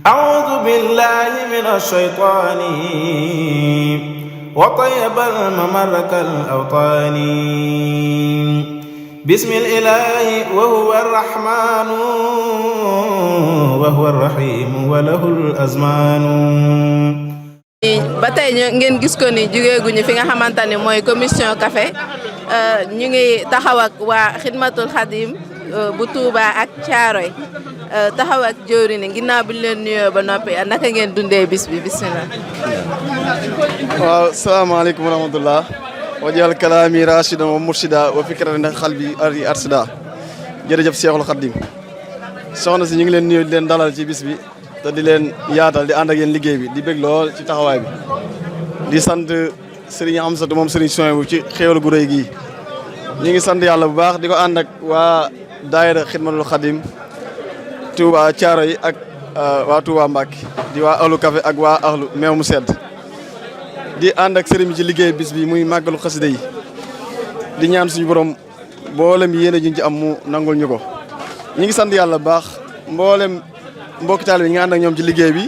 أعوذ بالله من الشيطان وطيب الممر كالأوطان بسم الإله وهو الرحمن وهو الرحيم وله الأزمان. ba tey ngeen gis ko ni jógeeguñu fi nga xamante ne mooy commission café ñu ngi taxaw ak waa Xidmatul Xadim bu Touba ak Thiaroye taxaw ak jëwriñ ginnaaw bi ñu leen nuyoo ba noppi naka ngeen dundee bis bi bismillah. waaw salaamaaleykum wa rahmatullah wajal kalaami rashida wa murshida wa fikratan xalbi arsida jërëjëf Seexul Xadim soxna si ñu ngi leen nuyu di leen dalal ci bis bi te di leen yaatal di ànd ak yéen liggéey bi di bég lool ci taxawaay bi di sant Serigne Amsatou moom Serigne Souhaïbou ci xéewal gu rëy gii ñu ngi sant yàlla bu baax di ko ànd ak waa daayira Xidmatul Xadim Touba Thiaroye ak waa Touba Mbacké di waa ahlu café ak waa ahlu meew mu sedd di ànd ak sëriñ bi ci liggéey bis bi muy màggalu xasida yi di ñaan suñu borom mboolem yéen a juñ ci am mu nangul ñu ko ñi ngi sant yàlla bu baax mboolem mbokki taalibe yi nga ànd ak ñoom ci liggéey bi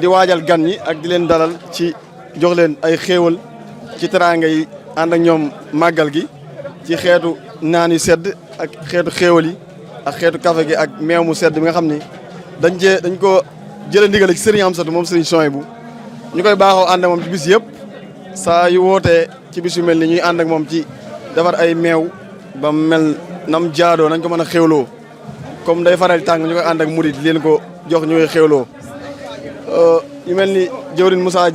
di waajal gan ñi ak di leen dalal ci jox leen ay xéewal ci teraanga yi ànd ak ñoom màggal gi ci xeetu naan yu sedd ak xeetu xéewal yi ak xeetu café gi ak meew mu sedd bi nga xam ni dañ ko jëlee ndigal ci sëriñ Amsatou moom sëriñ Souhaïbou ñu koy baaxoo ànd ak moom ci bis yëpp saa yu wootee ci bis yu mel ni ñuy ànd ak moom ci defar ay meew ba mel nam jaadoo nañ ko mën a xéwloo comme day faral tàng ñu koy ànd ak murit leen ko jox ñu koy xéwloo yu mel ni jëwrin Moussa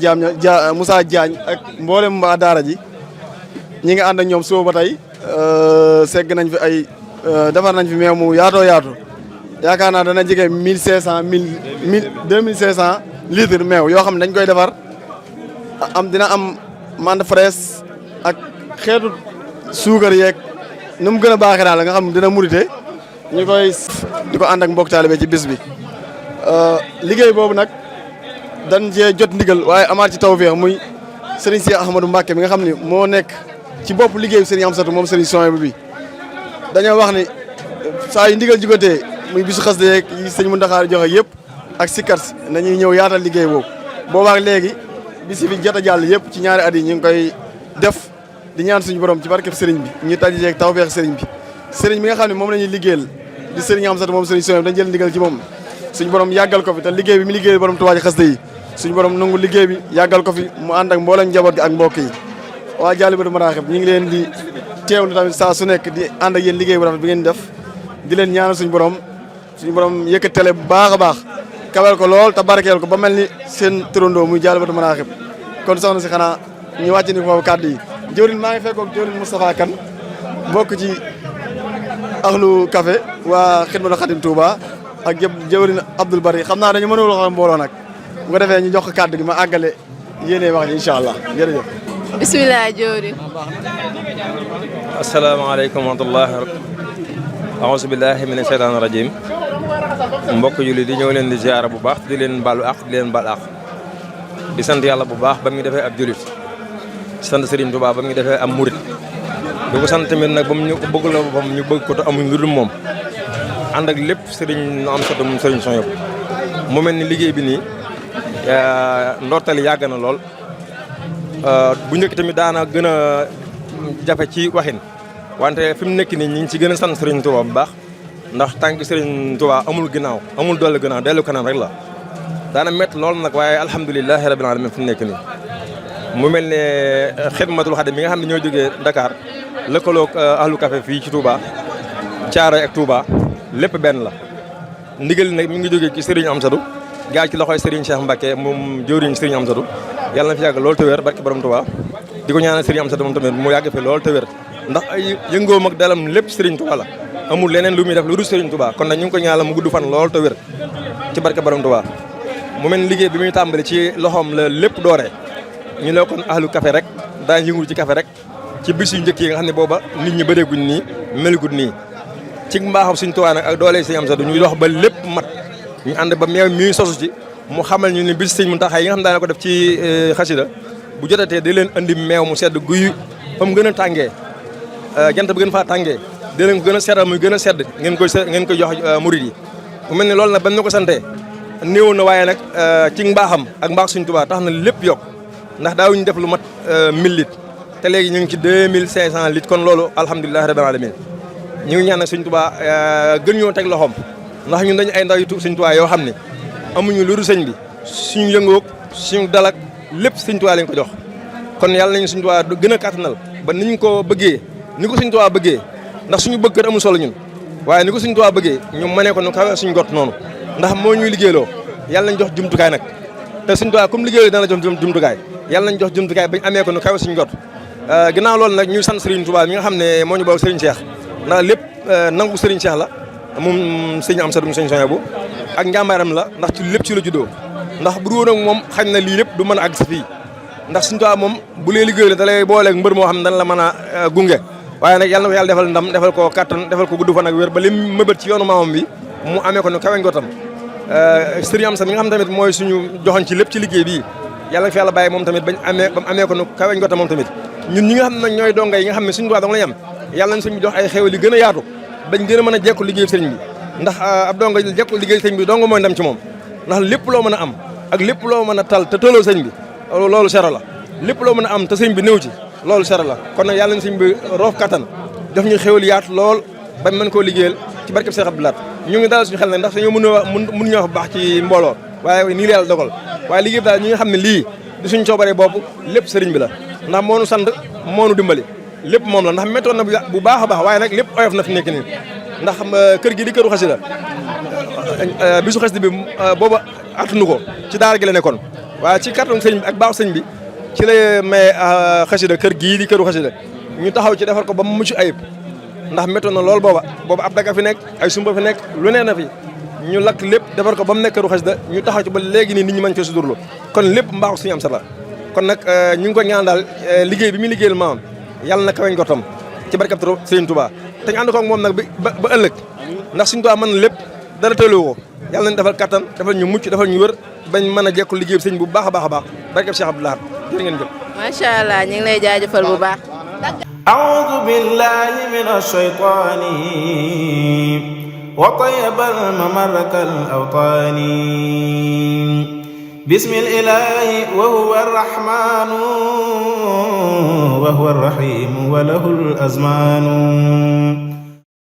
Diagne ak mboolem mbaa daara ji ñi nga ànd ak ñoom suba ba tey segg nañ fi ay defar nañ fi meew mu yaatoo yaatu yaakaar naa dana jege 1500 2500 litres meew yoo xam ne dañ koy defar dina am mande fraise ak xeetu suukar yeeg nu mu gën a baaxee daal nga xam ne dina murite ñu koy di ko ànd ak mbokk taalibe ci bis bi. liggéey boobu nag dañ cee jot ndigal waaye amaat ci tawfeex muy Serigne Cheikh Ahmadou Mbacké mi nga xam ne moo nekk ci bopp liggéeyu Serigne Amsatou moom Serigne Souhaïbou bi dañoo wax ni saa yu ndigal jugotee muy bisu xas yeeg yi sëñ Mountakha joxe yëpp. ak sikkat nañuy ñëw yaatal liggéey boobu boobaak léegi bisi fi jot a jàll yëpp ci ñaari at yi ñu ngi koy def di ñaan suñu borom ci barkeb sëriñ bi ñu tajijeeg tawfeex sëriñ bi sëriñ bi nga xam ne moom la ñuy liggéeyal di sëriñ Amsatou moom sëriñ Souhaïbou dañ jël ndigal ci moom suñu borom yàggal ko fi te liggéey bi mi liggéey borom Touba ci xasida yi suñu borom nangu liggéey bi yàggal ko fi mu ànd ak mboolem njaboot gi ak mbokk yi waa Jaalibatul Maraaxib ñu ngi leen di teewlu tamit saa su nekk di ànd ak yéen liggéey bu rafet bi ngeen def di leen ñaanal suñu borom yëkkat télé bu baax a baax kawel ko lool te barkeel ko ba mel ni seen turandoo muy Jaalibatul Maraaxib kon soxna si xanaa ñu wàcc ni foofu kàddu yi jëwriñ maa ngi fekkoog jëwriñ Moustapha Kane bokk ci ahlu café waa Xidmatul Xadim Touba ak jëwriñ Abdoul Bari xam naa dañu mënul wax mbooloo nag bu ko defee ñu jox ko kàddu gi ma àggale yéene wax ji incha allah jërëjëf bismillah jëwriñ. asalaamaaleykum wa rahmatullah aouzu billahi mina shaytaani rajim mbokk julli di ñëw leen di ziara bu baax di leen baalu àq di leen baal àq di sant yàlla bu baax ba mu defee ab jullit sant Serigne Touba ba mu defee am murit di ko sant tamit nag ba mu ñu ko bëgg la boppam ñu bëgg ko te amuñ lu dul moom ànd ak lépp Serigne Amsatou moom Serigne Souhaïbou mu mel ni liggéey bi nii ndortali yàgg na lool bu njëkk tamit daana gën a jafe ci waxin wante fi mu nekk nii ñu ngi ci gën a sant Serigne Touba bu baax ndax tànk Serigne Touba amul ginnaaw amul doole ginnaaw dellu kanam rek la daana métti lool nag waaye alhamdulilahi rabbil alamin fi mu nekk nii mu mel ne Xidmatul Xadim bi nga xam ne ñoo jógee Dakar lëkkaloog ahlu café fii ci Touba Thiaroye ak Touba lépp benn la ndigal nag mi ngi jógee ci Serigne Amsatou gaal ci loxoy Serigne Cheikh Mbacké moom jëwriñ Serigne Amsatou yàlla na fi yàgg lool te wér barke borom Touba di ko ñaanal Serigne Amsatou moom tamit mu yàgg fi lool te wér ndax ay yëngoom ak dalam lépp Serigne Touba la amul leneen lu muy def lu dul Serigne Touba kon nag ñu ngi ko ñaanal mu gudd fan lool te wér ci barke borom Touba mu mel liggéey bi muy tàmbali ci loxoom la lépp dooree ñu ne kon ahlu café rek daañu yëngul ci café rek ci bis yu njëkk yi nga xam ne booba nit ñi bëreeguñ nii melaguñ nii ci mbaaxam Serigne Touba nag ak doole Serigne Amsatou ñuy dox ba lépp mat ñu ànd ba meew mi sosu ci mu xamal ñu ne bis Serigne Mountakha yi nga xam daana ko def ci xasida bu jotatee di leen andi meew mu sedd guy fa mu gën a tàngee jant bi gën faa tàngee di leen ko gën a seddal muy gën a sedd ngeen koy jox murid yi mu mel ni loolu nag bañ na ko santee néewoon na waaye nag ci mbaaxam ak mbaax Sëriñ Tuubaa tax na lépp yokk ndax daawuñu def lu mat 1000 litres te léegi ñu ngi ci 2500 litres kon loolu alhamdulilah rabbil alamin ñu ngi ñaan nag Sëriñ Tuubaa gën ñoo teg loxoom ndax ñun dañu ay ndaw yu Sëriñ Tuubaa yoo xam ne amuñu lu dul sëñ bi suñu yëngoog suñu dalak lépp Sëriñ Tuubaa lañ ko jox kon yàlla nañu Sëriñ Tuubaa gën a kàttanal ba niñ ko bëggee ni ko Sëriñ Tuubaa bëggee ndax suñu bëgg kër amul solo ñun waaye ni ko Sëriñ Tuubaa bëggee ñu mënee ko nu kawe suñu gott noonu ndax moo ñuy liggéeyloo yàlla nañ jox jumtukaay nag te Sëriñ Tuubaa comme liggéeyloo dana jox jumtukaay yàlla nañ jox jumtukaay bañ amee ko nu kawe suñu gott ginnaaw loolu nag ñuy sant Sëriñ Tuubaa mi nga xam ne moo ñu boog Sëriñ Cheikh ndax lépp nangu Sëriñ Cheikh la moom Sëriñ Amsatu mu Sëriñ Sohaybu ak njàmbaaram la ndax ci lépp ci la juddoo ndax bu dul woon ak moom xañ na lii lépp du mën a àgg si fii ndax Sëriñ Tuubaa moom bu lee liggéey la da lay booleeg mbër moo xam ne dana la mën a gunge waaye nag yàlla na ko yàlla defal ndam defal ko kattan defal ko gudd fan ak wér ba lim mëbët ci yoonu maamam bi mu amee ko nu kaweñ gotam Sëriñ Amsa mi nga xam tamit mooy suñu joxoñ ci lépp ci liggéey bii yàlla na fi yàlla bàyyi moom tamit bañ amee ko nu kaweñ gotam moom tamit ñun ñi nga xam ne nag ñooy donga yi nga xam ne Sëriñ Tuubaa dong lañ am yàlla nañ suñu jox ay xéewal yi gën a yaatu bañ gën a mën a jekku liggéey sëriñ bi ndax ab donga jekku liggéey sëriñ bi dong mooy ndam ci moom ndax lépp loo mën a am ak lépp loo mën a tal te tolloo sëriñ bi loolu sero la lépp loo mën a am te sëriñ bi néew ci loolu sero la kon nag yàlla nañ sëriñ bi roof kattan jox ñu xéwal yaatu lool bañ mën koo liggéeyal ci barkeb Cheikh Abdou Lahad ñu ngi dalal suñu xel nag ndax dañoo mënuñoo wax bu baax ci mbooloo waaye nii la yàlla dogal waaye liggéey daal ñi nga xam ne lii di suñ coobaree bopp lépp sëriñ bi la ndax moo nu sant moo nu dimbali lépp moom la ndax méttoon na bu baax a baax waaye nag lépp oyof na fi nekk nii ndax kër gi di këru xasida bisu xasida bi booba attunu ko ci daara gi la nekkoon waaye ci kàttan sëriñ bi ak baax sëriñ bi ci la may xasida kër gii di këru xasida ñu taxaw ci defar ko ba mu mucc ayib ndax méttoon na lool booba ab daga fi nekk ay sumba fi nekk lu nee na fi ñu lakk lépp defar ko ba mu nekk këru xasida ñu taxaw ci ba léegi nii nit ñi mën fee sudurlu kon lépp mbaaxu suñu am sala kon nag ñu ngi ko ñaan daal liggéey bi muy liggéeyal maamam yàlla na kaweñ gotam ci barkab Sëriñ Tuubaa te ñu ànd ko ak moom nag ba ëllëg ndax Sëriñ Tuubaa mën na lépp dara tëloo ko yàlla nañ defal kattan defal ñu mucc defal ñu wër bañ mën a jekku liggéey bi sëñ bu baax a baax a baax barkab Cheikh Abdou Lahad jërë ngeen jëf macha allah ñu ngi lay jaajëfal bu baax أعوذ بالله من الشيطان وطيب الممر كالأوطان بسم الإله وهو الرحمن وهو الرحيم وله الأزمان